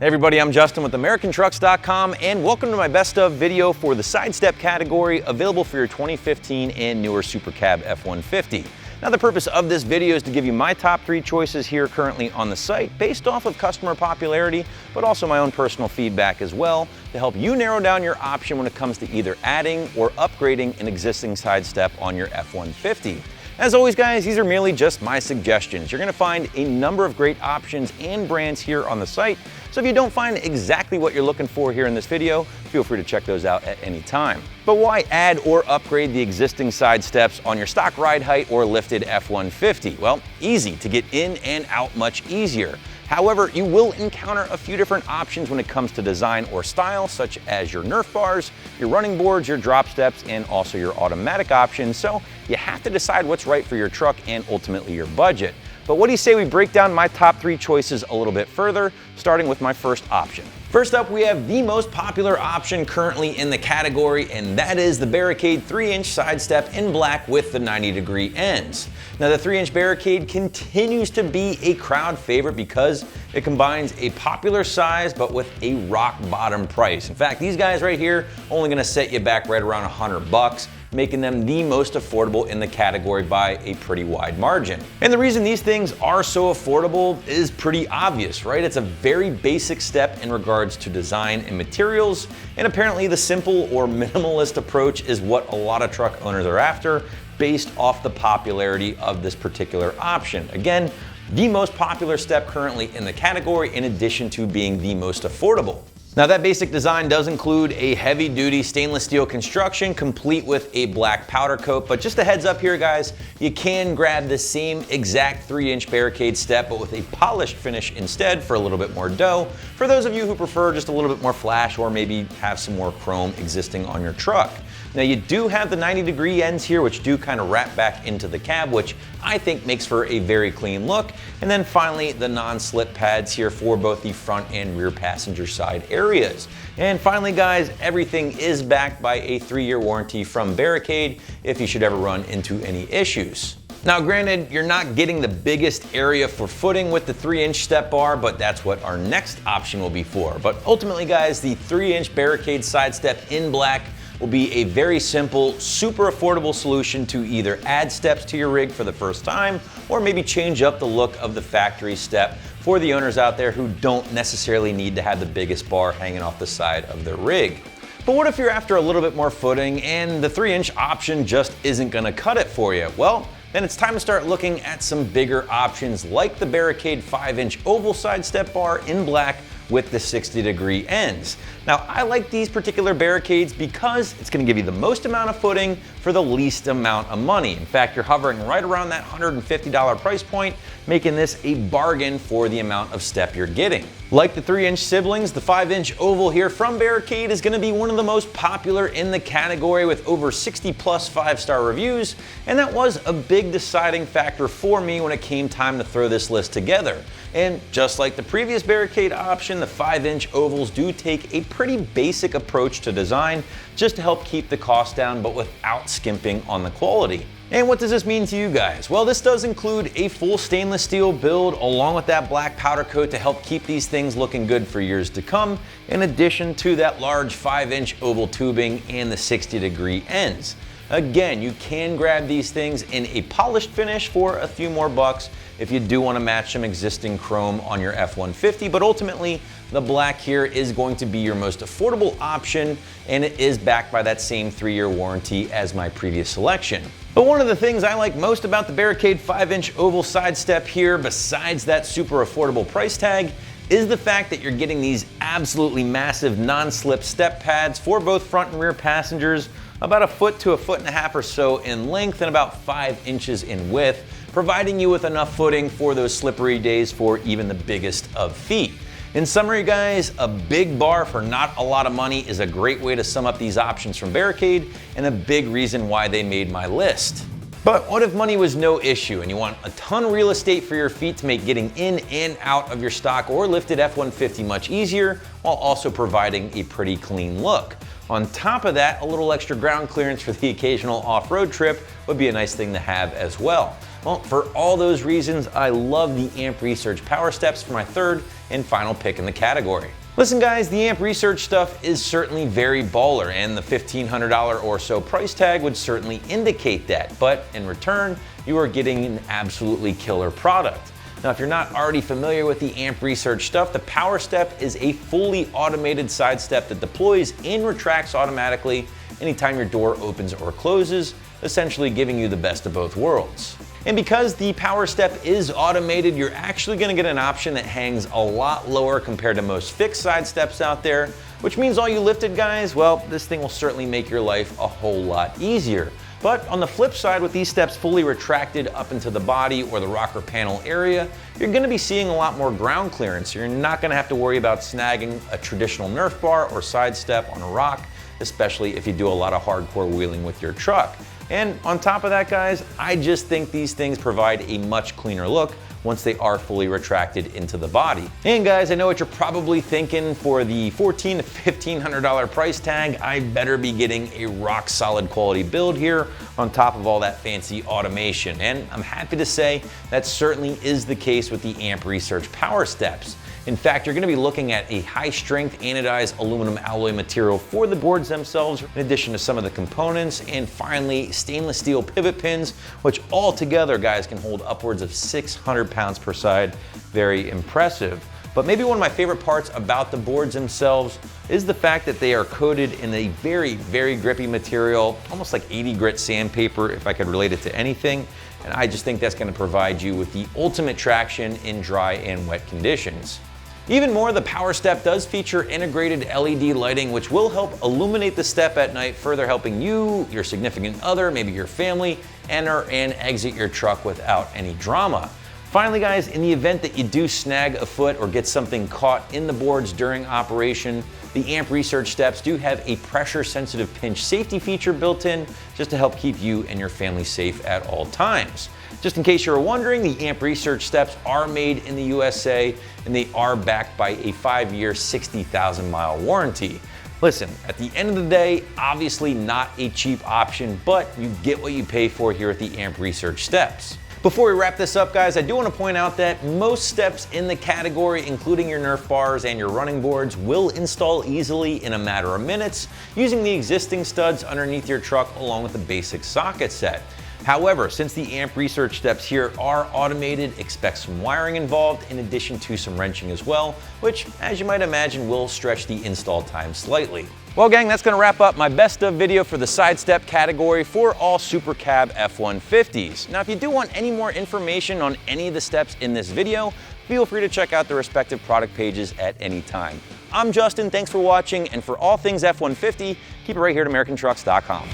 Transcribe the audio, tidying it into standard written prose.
Hey everybody, I'm Justin with AmericanTrucks.com and welcome to my best of video for the sidestep category available for your 2015 and newer Super Cab F-150. Now the purpose of this video is to give you my top 3 choices here currently on the site based off of customer popularity, but also my own personal feedback as well to help you narrow down your option when it comes to either adding or upgrading an existing sidestep on your F-150. As always guys, these are merely just my suggestions. You're going to find a number of great options and brands here on the site, so if you don't find exactly what you're looking for here in this video, feel free to check those out at any time. But why add or upgrade the existing side steps on your stock ride height or lifted F-150? Well, easy to get in and out much easier. However, you will encounter a few different options when it comes to design or style, such as your Nerf bars, your running boards, your drop steps, and also your automatic options. So you have to decide what's right for your truck and ultimately your budget. But what do you say we break down my top 3 choices a little bit further, starting with my first option. First up, we have the most popular option currently in the category, and that is the Barricade 3-inch sidestep in black with the 90-degree ends. Now the 3-inch Barricade continues to be a crowd favorite because it combines a popular size but with a rock bottom price. In fact, these guys right here only gonna set you back right around $100, making them the most affordable in the category by a pretty wide margin. And the reason these things are so affordable is pretty obvious, right? It's a very basic step in regards to design and materials, and apparently the simple or minimalist approach is what a lot of truck owners are after based off the popularity of this particular option. Again, the most popular step currently in the category in addition to being the most affordable. Now that basic design does include a heavy-duty stainless steel construction complete with a black powder coat, but just a heads up here guys, you can grab the same exact 3-inch Barricade step but with a polished finish instead for a little bit more dough, for those of you who prefer just a little bit more flash or maybe have some more chrome existing on your truck. Now you do have the 90-degree ends here which do kind of wrap back into the cab, which I think makes for a very clean look. And then finally the non-slip pads here for both the front and rear passenger side areas. And finally guys, everything is backed by a 3-year warranty from Barricade if you should ever run into any issues. Now granted, you're not getting the biggest area for footing with the 3-inch step bar, but that's what our next option will be for. But ultimately guys, the 3-inch Barricade sidestep in black will be a very simple, super affordable solution to either add steps to your rig for the first time or maybe change up the look of the factory step for the owners out there who don't necessarily need to have the biggest bar hanging off the side of their rig. But what if you're after a little bit more footing and the 3-inch option just isn't gonna cut it for you? Well, then it's time to start looking at some bigger options like the Barricade 5-inch oval side step bar in black with the 60-degree ends. Now I like these particular Barricades because it's going to give you the most amount of footing for the least amount of money. In fact, you're hovering right around that $150 price point, making this a bargain for the amount of step you're getting. Like the 3-inch siblings, the 5-inch oval here from Barricade is going to be one of the most popular in the category with over 60 plus 5-star reviews, and that was a big deciding factor for me when it came time to throw this list together. And just like the previous Barricade option, the 5-inch ovals do take a pretty basic approach to design just to help keep the cost down but without skimping on the quality. And what does this mean to you guys? Well, this does include a full stainless steel build along with that black powder coat to help keep these things looking good for years to come, in addition to that large 5-inch oval tubing and the 60-degree ends. Again, you can grab these things in a polished finish for a few more bucks if you do want to match some existing chrome on your F-150, but ultimately the black here is going to be your most affordable option, and it is backed by that same 3-year warranty as my previous selection. But one of the things I like most about the Barricade 5-inch oval sidestep here, besides that super affordable price tag, is the fact that you're getting these absolutely massive non-slip step pads for both front and rear passengers, about 1 foot to 1.5 feet or so in length and about 5 inches in width, providing you with enough footing for those slippery days for even the biggest of feet. In summary guys, a big bar for not a lot of money is a great way to sum up these options from Barricade and a big reason why they made my list. But what if money was no issue and you want a ton of real estate for your feet to make getting in and out of your stock or lifted F-150 much easier while also providing a pretty clean look? On top of that, a little extra ground clearance for the occasional off-road trip would be a nice thing to have as well. Well, for all those reasons, I love the Amp Research Power Steps for my third and final pick in the category. Listen guys, the Amp Research stuff is certainly very baller, and the $1,500 or so price tag would certainly indicate that, but in return, you are getting an absolutely killer product. Now, if you're not already familiar with the Amp Research stuff, the Power Step is a fully automated side step that deploys and retracts automatically anytime your door opens or closes, essentially giving you the best of both worlds. And because the Power Step is automated, you're actually gonna get an option that hangs a lot lower compared to most fixed side steps out there, which means all you lifted guys, well, this thing will certainly make your life a whole lot easier. But on the flip side, with these steps fully retracted up into the body or the rocker panel area, you're gonna be seeing a lot more ground clearance. You're not gonna have to worry about snagging a traditional Nerf bar or side step on a rock, especially if you do a lot of hardcore wheeling with your truck. And on top of that guys, I just think these things provide a much cleaner look once they are fully retracted into the body. And guys, I know what you're probably thinking, for the $1,400 to $1,500 price tag, I better be getting a rock solid quality build here on top of all that fancy automation. And I'm happy to say that certainly is the case with the Amp Research Power Steps. In fact, you're going to be looking at a high-strength anodized aluminum alloy material for the boards themselves, in addition to some of the components, and finally stainless steel pivot pins, which all together, guys, can hold upwards of 600 pounds per side. Very impressive. But maybe one of my favorite parts about the boards themselves is the fact that they are coated in a very, very grippy material, almost like 80 grit sandpaper, if I could relate it to anything. And I just think that's going to provide you with the ultimate traction in dry and wet conditions. Even more, the Power Step does feature integrated LED lighting, which will help illuminate the step at night, further helping you, your significant other, maybe your family, enter and exit your truck without any drama. Finally guys, in the event that you do snag a foot or get something caught in the boards during operation, the Amp Research Steps do have a pressure-sensitive pinch safety feature built in, just to help keep you and your family safe at all times. Just in case you were wondering, the Amp Research Steps are made in the USA, and they are backed by a 5-year, 60,000-mile warranty. Listen, at the end of the day, obviously not a cheap option, but you get what you pay for here at the Amp Research Steps. Before we wrap this up guys, I do want to point out that most steps in the category, including your Nerf bars and your running boards, will install easily in a matter of minutes using the existing studs underneath your truck along with the basic socket set. However, since the Amp Research Steps here are automated, expect some wiring involved in addition to some wrenching as well, which, as you might imagine, will stretch the install time slightly. Well gang, that's going to wrap up my best of video for the side step category for all Super Cab F-150s. Now if you do want any more information on any of the steps in this video, feel free to check out the respective product pages at any time. I'm Justin, thanks for watching, and for all things F-150, keep it right here at AmericanTrucks.com.